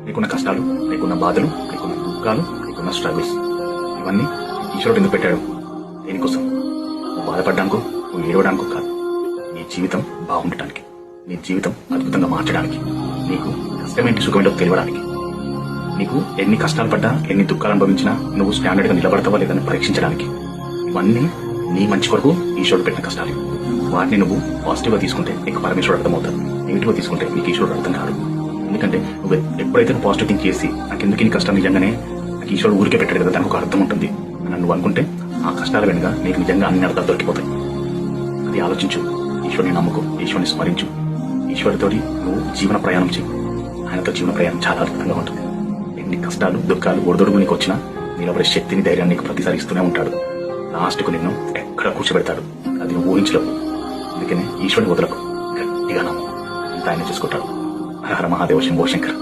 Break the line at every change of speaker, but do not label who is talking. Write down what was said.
నీకున్న కష్టాలు, నీకున్న బాధలు, నీకున్న దుఃఖాలు, నీకున్న స్ట్రగుల్స్ ఇవన్నీ ఈశ్వరుడు ఎందుకు పెట్టాడు? దేనికోసం? నువ్వు బాధపడ్డానికో, నువ్వు ఏడవడానికో కాదు. నీ జీవితం బాగుండటానికి, నీ జీవితం అద్భుతంగా మార్చడానికి, నీకు కష్టమేంటి సుఖమేంటో తెలియడానికి, నీకు ఎన్ని కష్టాలు పడ్డా, ఎన్ని దుఃఖాలు అనుభవించినా నువ్వు స్టాండర్డ్ గా నిలబడతావా లేదని పరీక్షించడానికి. ఇవన్నీ నీ మంచి కొరకు ఈశ్వరుడు పెట్టిన కష్టాలు. వాటిని నువ్వు పాజిటివ్ గా తీసుకుంటే నీకు పరమేశ్వరుడు అర్థమవుతాడు. నెగిటివ్ గా తీసుకుంటే నీకు ఈశ్వరుడు అర్థం కాదు. ఎందుకంటే నువ్వు ఎప్పుడైతే పాజిటివ్ థింక్ చేసి నాకెందుకు ఈ కష్టం, నిజంగానే నాకు ఈశ్వరుడు ఊరికే పెట్టాడు కదా, దానికి ఒక అర్థం ఉంటుంది అని నువ్వు అనుకుంటే ఆ కష్టాల వెనుక నీకు నిజంగా అన్ని అర్థాలు దొరికిపోతాయి. అది ఆలోచించు, ఈశ్వరుని నమ్ముకో, ఈశ్వరుని స్మరించు, ఈశ్వరుడితోటి నువ్వు జీవన ప్రయాణం చేయి. ఆయనతో జీవన ప్రయాణం చాలా అద్భుతంగా ఉంటుంది. ఎన్ని కష్టాలు, దుఃఖాలు, ఒడిదొడుగు నీకు వచ్చినా నిలబడే శక్తిని, ధైర్యాన్ని నీకు ప్రతిసారి ఇస్తూనే ఉంటాడు. లాస్ట్ కు నిన్ను ఎక్కడ కూర్చోబెడతాడు, అది నువ్వు ఊహించలేవు. అందుకనే ఈశ్వరుని వదలకు, గట్టిగా నమ్ము, అంతా ఆయన చేసుకుంటాడు. హర హర మహాదేవ శంభో శంకర్.